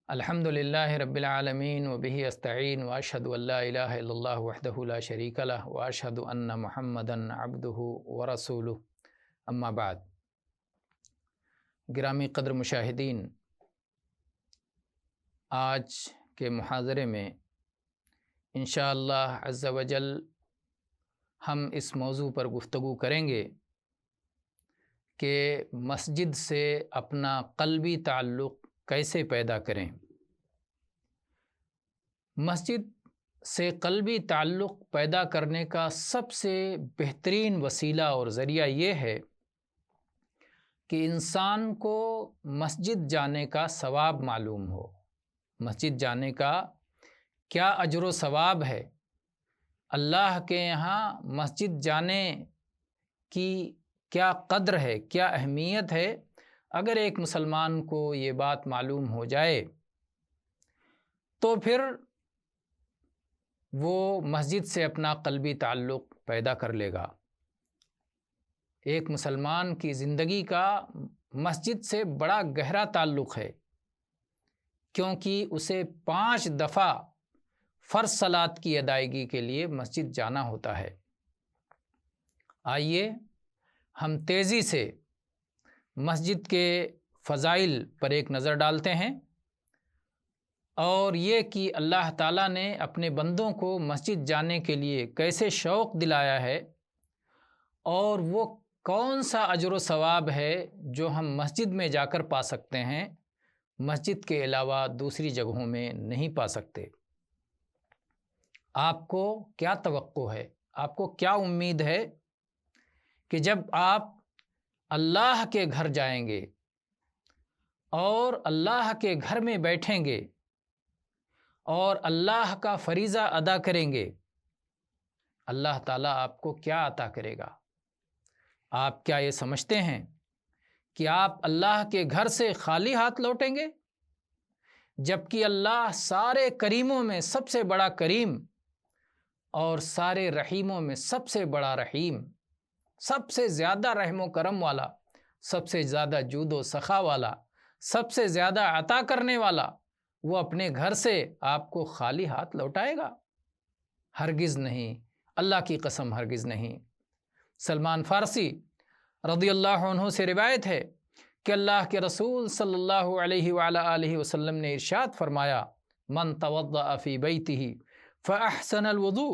अल्हम्दुलिल्लाहि रब्बिल आलमीन व बिही अस्तईन व अशहदु अल्ला इलाहा इल्लल्लाह वहदहु ला शरीका लह व अशहदु अन्ना मुहम्मदन अब्दुहु व रसूलुहु अम्मा बाद। गिरामी क़द्र मुशाहिदीन, आज के मुहाज़रे में इंशाअल्लाह अज़्ज़ा वजल हम इस मौजू पर गुफ्तगू करेंगे कि मस्जिद से अपना क़ल्बी ताल्लुक़ कैसे पैदा करें। मस्जिद से क़ल्बी ताल्लुक़ पैदा करने का सबसे बेहतरीन वसीला और ज़रिया ये है कि इंसान को मस्जिद जाने का सवाब मालूम हो। मस्जिद जाने का क्या अजर व सवाब है, अल्लाह के यहाँ मस्जिद जाने की क्या कद्र है, क्या अहमियत है। अगर एक मुसलमान को ये बात मालूम हो जाए तो फिर वो मस्जिद से अपना क़ल्बी ताल्लुक़ पैदा कर लेगा। एक मुसलमान की ज़िंदगी का मस्जिद से बड़ा गहरा ताल्लुक़ है, क्योंकि उसे 5 दफ़ा फ़र्ज़ सलात की अदायगी के लिए मस्जिद जाना होता है। आइए हम तेज़ी से मस्जिद के फ़ज़ाइल पर एक नज़र डालते हैं और ये कि अल्लाह ताला ने अपने बंदों को मस्जिद जाने के लिए कैसे शौक़ दिलाया है और वो कौन सा अजर व सवाब है जो हम मस्जिद में जाकर पा सकते हैं, मस्जिद के अलावा दूसरी जगहों में नहीं पा सकते। आपको क्या तवक्को है, आपको क्या उम्मीद है कि जब आप अल्लाह के घर जाएंगे और अल्लाह के घर में बैठेंगे और अल्लाह का फ़रीज़ा अदा करेंगे, अल्लाह ताला आपको क्या अता करेगा। आप क्या ये समझते हैं कि आप अल्लाह के घर से खाली हाथ लौटेंगे, जबकि अल्लाह सारे करीमों में सबसे बड़ा करीम और सारे रहीमों में सबसे बड़ा रहीम, सबसे ज़्यादा रहम व करम वाला, सबसे ज़्यादा जूद व सखा वाला, सबसे ज़्यादा अता करने वाला, वो अपने घर से आपको खाली हाथ लौटाएगा? हरगिज़ नहीं, अल्लाह की कसम हरगिज़ नहीं। सलमान फ़ारसी रज़ियल्लाहु अन्हु से रिवायत है कि अल्लाह के रसूल सल्लल्लाहु अलैहि वालैहि वसल्लम ने इरशाद फरमाया, मन तवद्दअ फ़ी बैतिही फ़अहसनल वुज़ू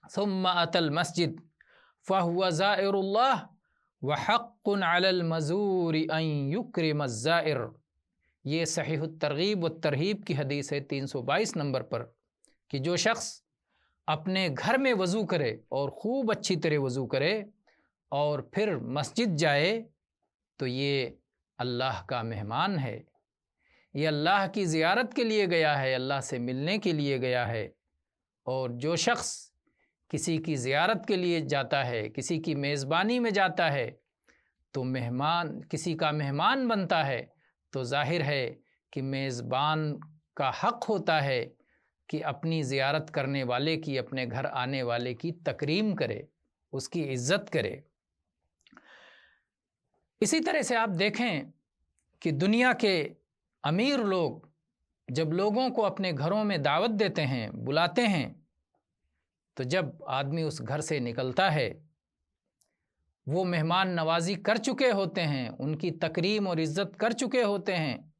सुम्मा अतल मस्जिद फ़हुवा ज़ाइरुल्लाह व हक़्क़ुन अलल मज़ूरि अन युक्रिमज़ ज़ाइर। ये सहीह तरग़ीब व तरहीब की हदीस है 322 नंबर पर, कि जो शख्स अपने घर में वज़ू करे और ख़ूब अच्छी तरह वज़ू करे और फिर मस्जिद जाए तो ये अल्लाह का मेहमान है, ये अल्लाह की ज़ियारत के लिए गया है, अल्लाह से मिलने के लिए गया है। और जो शख्स किसी की ज़ियारत के लिए जाता है, किसी की मेज़बानी में जाता है, तो मेहमान किसी का मेहमान बनता है, तो ज़ाहिर है कि मेज़बान का हक़ होता है कि अपनी ज़ियारत करने वाले की, अपने घर आने वाले की तकरीम करे, उसकी इज़्ज़त करे। इसी तरह से आप देखें कि दुनिया के अमीर लोग जब लोगों को अपने घरों में दावत देते हैं, बुलाते हैं, तो जब आदमी उस घर से निकलता है, वो मेहमान नवाजी कर चुके होते हैं, उनकी तकरीम और इज़्ज़त कर चुके होते हैं,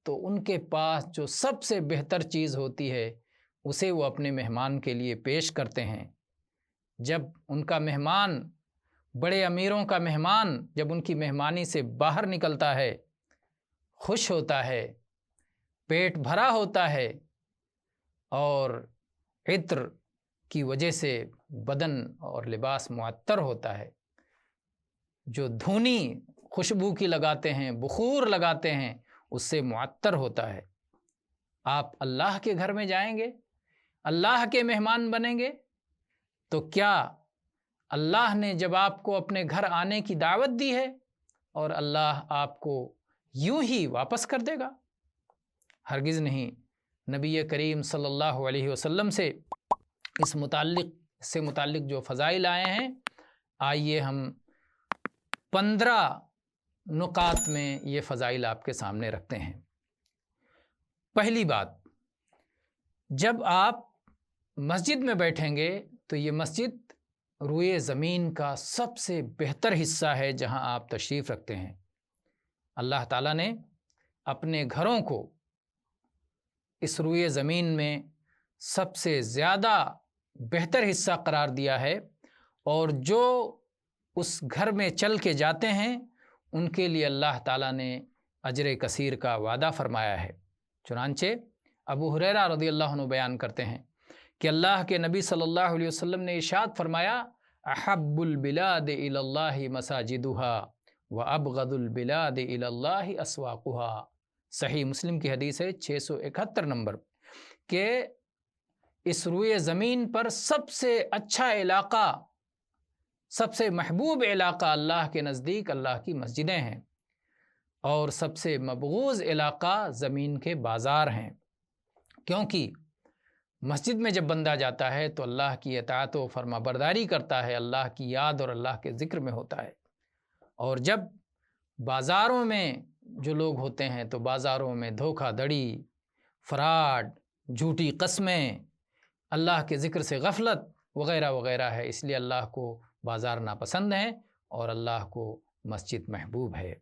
तो उनके पास जो सबसे बेहतर चीज़ होती है उसे वो अपने मेहमान के लिए पेश करते हैं। जब उनका मेहमान, बड़े अमीरों का मेहमान जब उनकी मेहमानी से बाहर निकलता है, खुश होता है, पेट भरा होता है और इत्र की वजह से बदन और लिबास मुअत्तर होता है, जो धूनी खुशबू की लगाते हैं, बुखूर लगाते हैं, उससे मुअत्तर होता है। आप अल्लाह के घर में जाएंगे, अल्लाह के मेहमान बनेंगे, तो क्या अल्लाह ने जब आपको अपने घर आने की दावत दी है और अल्लाह आपको यूं ही वापस कर देगा? हरगिज़ नहीं। नबी करीम सल्लल्लाहु अलैहि वसल्लम से इस मुताल्लिक़ जो फ़ज़ाइल आए हैं, आइए हम 15 नुकात में ये फ़ज़ाइल आपके सामने रखते हैं। پہلی بات، جب آپ مسجد میں بیٹھیں گے تو یہ مسجد روئے زمین کا سب سے بہتر حصہ ہے جہاں آپ تشریف رکھتے ہیں۔ اللہ تعالیٰ نے اپنے گھروں کو اس روئے زمین میں سب سے زیادہ بہتر حصہ قرار دیا ہے، اور جو اس گھر میں چل کے جاتے ہیں ان کے لیے اللہ تعالیٰ نے اجر کثیر کا وعدہ فرمایا ہے۔ چنانچہ ابو ہریرہ رضی اللہ عنہ بیان کرتے ہیں کہ اللہ کے نبی صلی اللہ علیہ وسلم نے ارشاد فرمایا، احب البلاد الی اللہ مساجدها وابغض البلاد الی اللہ اسواقها۔ صحیح مسلم کی حدیث ہے 671 نمبر، کہ اس روئے زمین پر سب سے اچھا علاقہ، سب سے محبوب علاقہ اللہ کے نزدیک اللہ کی مسجدیں ہیں، اور سب سے مبغوض علاقہ زمین کے بازار ہیں، کیونکہ مسجد میں جب بندہ جاتا ہے تو اللہ کی اطاعت و فرما برداری کرتا ہے، اللہ کی یاد اور اللہ کے ذکر میں ہوتا ہے، اور جب بازاروں میں جو لوگ ہوتے ہیں تو بازاروں میں دھوکہ دھڑی، فراڈ، جھوٹی قسمیں، اللہ کے ذکر سے غفلت وغیرہ وغیرہ ہے، اس لیے اللہ کو بازار ناپسند ہیں اور اللہ کو مسجد محبوب ہے۔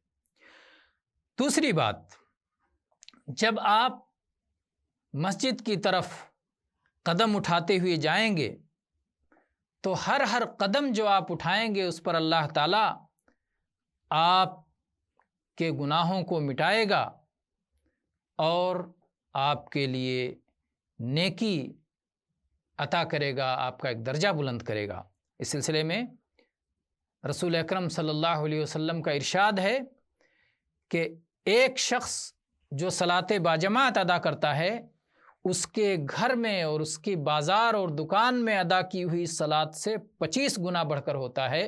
دوسری بات، جب آپ مسجد کی طرف قدم اٹھاتے ہوئے جائیں گے تو ہر قدم جو آپ اٹھائیں گے اس پر اللہ تعالیٰ آپ کے گناہوں کو مٹائے گا اور آپ کے لیے نیکی عطا کرے گا، آپ کا ایک درجہ بلند کرے گا۔ اس سلسلے میں رسول اکرم صلی اللہ علیہ وسلم کا ارشاد ہے کہ ایک شخص جو صلاۃ باجماعت ادا کرتا ہے، اس کے گھر میں اور اس کی بازار اور دکان میں ادا کی ہوئی صلاۃ سے 25 گنا بڑھ کر ہوتا ہے،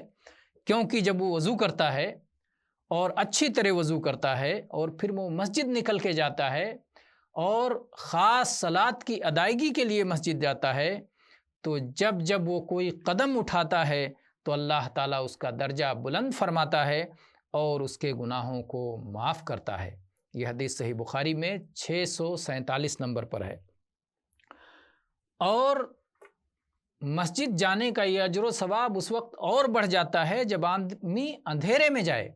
کیونکہ جب وہ وضو کرتا ہے اور اچھی طرح وضو کرتا ہے اور پھر وہ مسجد نکل کے جاتا ہے اور خاص صلاۃ کی ادائیگی کے لیے مسجد جاتا ہے، تو جب وہ کوئی قدم اٹھاتا ہے تو اللہ تعالیٰ اس کا درجہ بلند فرماتا ہے اور اس کے گناہوں کو معاف کرتا ہے۔ یہ حدیث صحیح بخاری میں 647 نمبر پر ہے۔ اور مسجد جانے کا یہ اجر و ثواب اس وقت اور بڑھ جاتا ہے جب آدمی اندھیرے میں جائے۔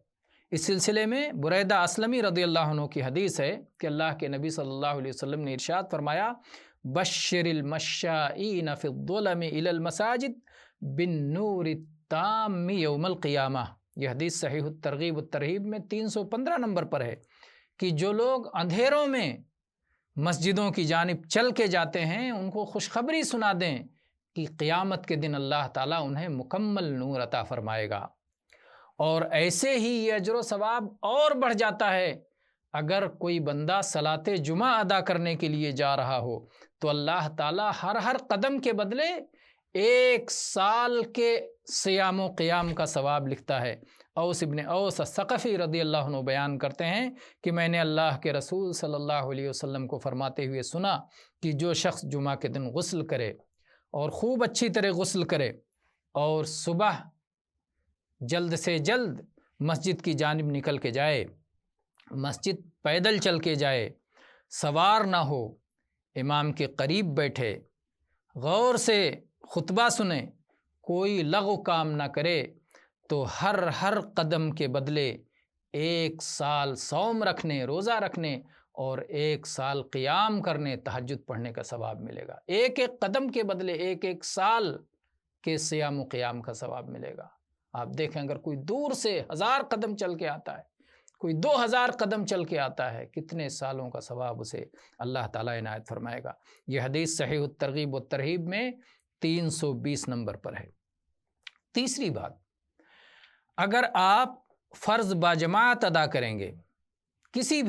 اس سلسلے میں بریدہ اسلمی رضی اللہ عنہ کی حدیث ہے کہ اللہ کے نبی صلی اللہ علیہ وسلم نے ارشاد فرمایا، بشر المشائین فی الظلم الی المساجد بالنور التام یوم القیامہ۔ یہ حدیث صحیح الترغیب والترہیب میں 315 نمبر پر ہے کہ جو لوگ اندھیروں میں مسجدوں کی جانب چل کے جاتے ہیں ان کو خوشخبری سنا دیں کہ قیامت کے دن اللہ تعالیٰ انہیں مکمل نور عطا فرمائے گا۔ اور ایسے ہی یہ اجر و ثواب اور بڑھ جاتا ہے اگر کوئی بندہ صلاۃ جمعہ ادا کرنے کے لیے جا رہا ہو تو اللہ تعالیٰ ہر قدم کے بدلے 1 سال کے صیام و قیام کا ثواب لکھتا ہے۔ اوس ابن اوس الثقفی رضی اللہ عنہ بیان کرتے ہیں کہ میں نے اللہ کے رسول صلی اللہ علیہ وسلم کو فرماتے ہوئے سنا کہ جو شخص جمعہ کے دن غسل کرے اور خوب اچھی طرح غسل کرے اور صبح جلد سے جلد مسجد کی جانب نکل کے جائے، مسجد پیدل چل کے جائے، سوار نہ ہو، امام کے قریب بیٹھے، غور سے خطبہ سنے، کوئی لغو کام نہ کرے، تو ہر قدم کے بدلے 1 سال صوم رکھنے، روزہ رکھنے اور 1 سال قیام کرنے، تہجد پڑھنے کا ثواب ملے گا۔ ایک قدم کے بدلے 1 سال کے صیام و قیام کا ثواب ملے گا۔ آپ دیکھیں اگر کوئی دور سے 1000 قدم چل کے آتا ہے، کوئی 2000 قدم چل کے آتا ہے، کتنے سالوں کا ثواب اسے اللہ تعالیٰ عنایت فرمائے گا۔ یہ حدیث صحیح الترغیب والترہیب میں 320 نمبر پر ہے۔ تیسری بات، اگر آپ فرض باجماعت ادا کریں گے کسی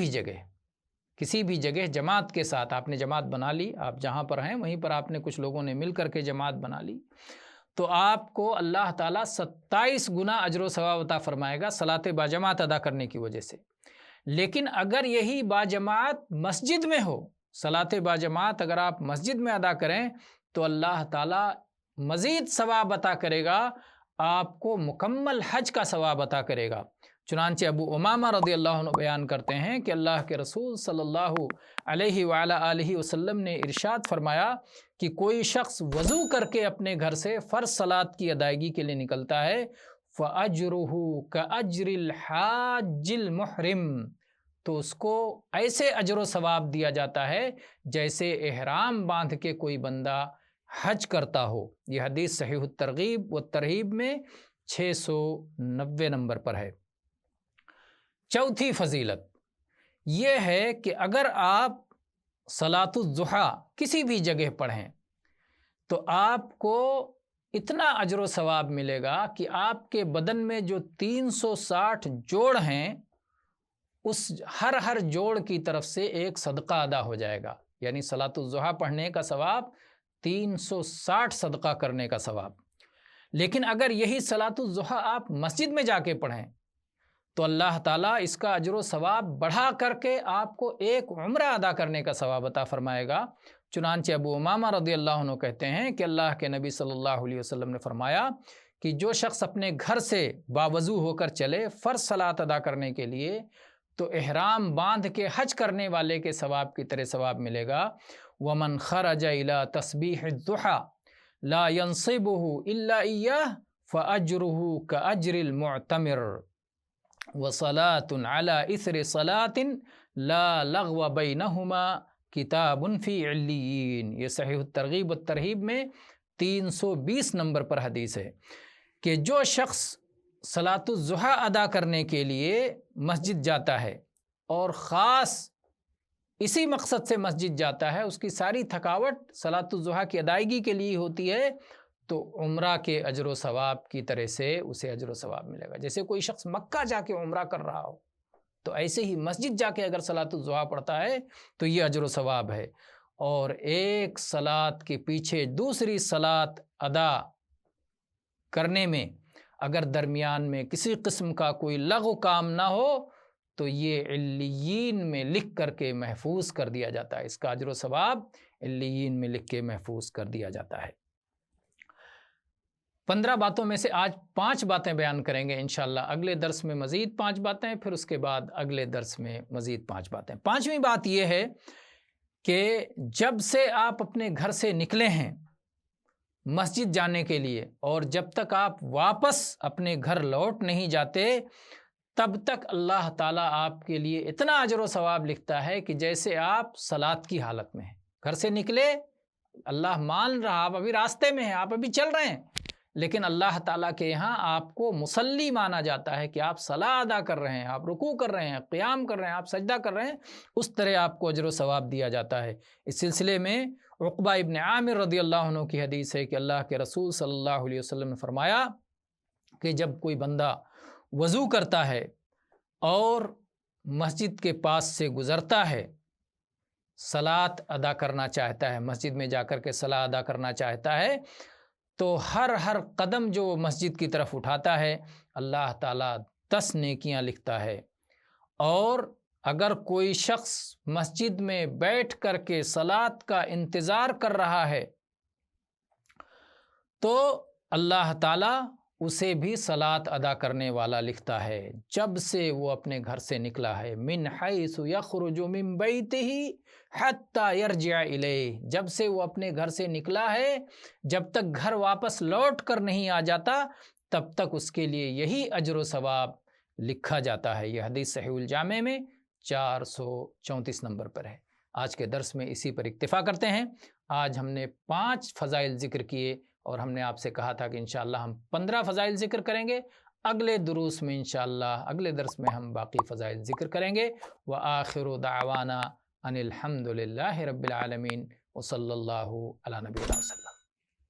بھی جگہ جماعت کے ساتھ، آپ نے جماعت بنا لی، آپ جہاں پر ہیں وہیں پر آپ نے کچھ لوگوں نے مل کر کے جماعت بنا لی، تو آپ کو اللہ تعالیٰ 27 گنا اجر و ثواب عطا فرمائے گا صلاۃ باجماعت ادا کرنے کی وجہ سے۔ لیکن اگر یہی باجماعت مسجد میں ہو، صلاۃ باجماعت اگر آپ مسجد میں ادا کریں تو اللہ تعالیٰ مزید ثواب عطا کرے گا، آپ کو مکمل حج کا ثواب عطا کرے گا۔ चुनांचे अबू उमामा रज़ियल्लाहु अन्हु बयान करते हैं कि अल्लाह के रसूल सल्लल्लाहु अलैहि वालैहि वसल्लम ने इरशाद फरमाया कि कोई शख्स वज़ू करके अपने घर से फ़र्ज़ सलात की अदायगी के लिए निकलता है फ़अज्रुहु कअज्रिल हाज्जिल मुहरिम, तो उसको ऐसे अजर व सवाब दिया जाता है जैसे एहराम बांध के कोई बंदा हज करता हो। यह हदीस सहीह तरगीब व तरहीब में 690 नंबर पर है। चौथी फजीलत यह है कि अगर आप सलातुल ज़ुहा किसी भी जगह पढ़ें तो आपको इतना अजर व सवाब मिलेगा कि आपके बदन में जो 360 जोड़ हैं उस हर जोड़ की तरफ से एक सदका अदा हो जाएगा। यानी सलातुल ज़ुहा पढ़ने का सवाब 360 सदका करने का सवाब। लेकिन अगर यही सलातुल ज़ुहा आप मस्जिद में जाके पढ़ें तो अल्लाह ताला इसका अजर व सवाब बढ़ा करके आपको एक उम्रा अदा करने का सवाब अता फरमाएगा। चुनांचे अबू उमामा रज़ियल्लाहु अन्हु कहते हैं कि अल्लाह के नबी सल्लल्लाहु अलैहि वसल्लम ने फरमाया कि जो शख्स अपने घर से बावज़ू होकर चले फ़र्ज़ सलात अदा करने के लिए तो एहराम बांध के हज करने वाले के सवाब की तरह सवाब मिलेगा। वमन खरज इला तस्बीह ज़ुहा ला यंसिबुहु इल्ला इय्याह फ़अज्रुहु कअज्रिल मुअतमिर व सलातुन अला इस्रि सलातिन ला लग़्व बैनहुमा किताबुन फ़ी इल्लियीन। ये सहीह तरगीब व तरहीब में 320 नंबर पर हदीस है कि जो शख्स सलातुल ज़ुहा अदा करने के लिए मस्जिद जाता है और ख़ास इसी मकसद से मस्जिद जाता है, उसकी सारी थकावट सलातुल ज़ुहा की अदायगी के लिए होती है, तो उम्रा के अजर व सवाब की तरह से उसे अजर व सवाब मिलेगा। जैसे कोई शख्स मक्का जाके उम्रा कर रहा हो तो ऐसे ही मस्जिद जाके अगर सलातुल ज़ुहा पढ़ता है तो ये अजर व सवाब है। और एक सलात के पीछे दूसरी सलात अदा करने में अगर दरमियान में किसी किस्म का कोई लग़्व काम ना हो तो ये इल्लियीन में लिख करके महफूज कर दिया जाता है। इसका अजर व सवाब इल्लियीन में लिख के महफूज कर दिया जाता है। 15 बातों में से आज 5 बातें बयान करेंगे इंशाअल्लाह। अगले दर्स में मज़ीद 5 बातें, फिर उसके बाद अगले दर्स में मज़ीद 5 बातें। 5वीं बात यह है कि जब से आप अपने घर से निकले हैं मस्जिद जाने के लिए और जब तक आप वापस अपने घर लौट नहीं जाते तब तक अल्लाह ताला आपके लिए इतना अजर व सवाब लिखता है कि जैसे आप सलात की हालत में हैं। घर से निकले, अल्लाह मान रहा, आप अभी रास्ते में हैं, आप अभी चल रहे हैं, लेकिन अल्लाह ताला के यहाँ आपको मुसल्ली माना जाता है कि आप सला अदा कर रहे हैं, आप रुकू कर रहे हैं, क़ियाम कर रहे हैं, आप सजदा कर रहे हैं, उस तरह आपको अजर व सवाब दिया जाता है। इस सिलसिले में उक़बा इब्न आमिर रज़ियल्लाहु अन्हु की हदीस है कि अल्लाह के रसूल सल्लल्लाहु अलैहि वसल्लम ने फरमाया कि जब कोई बंदा वज़ू करता है और मस्जिद के पास से गुज़रता है, सलात अदा करना चाहता है, मस्जिद में जाकर के सला अदा करना चाहता है, तो हर कदम जो मस्जिद की तरफ उठाता है अल्लाह ताला 10 नेकियां लिखता है। और अगर कोई शख्स मस्जिद में बैठ करके सलात का इंतज़ार कर रहा है तो अल्लाह ताला उसे भी सलात अदा करने वाला लिखता है जब से वो अपने घर से निकला है। मिन हैसु यख़रुजु मिन बैतिही हत्ता यरजिअ इलैह, जब से वो अपने घर से निकला है जब तक घर वापस लौट कर नहीं आ जाता तब तक उसके लिए यही अजर व सवाब लिखा जाता है। यह हदीस सहीहुल जामे में 434 नंबर पर है। आज के दर्स में इसी पर इक्तिफ़ा करते हैं। आज हमने 5 फ़ज़ाइल ज़िक्र किए और हमने आपसे कहा था कि इंशाअल्लाह हम 15 फ़ज़ाइल ज़िक्र करेंगे। अगले दुरूस में इंशाअल्लाह अगले दर्स में हम बाकी फ़ज़ाइल ज़िक्र करेंगे। व आखिरु दावाना अनिल हम्दुलिल्लाहि रब्बिल आलमीन व सल्लल्लाहु अला नबीना।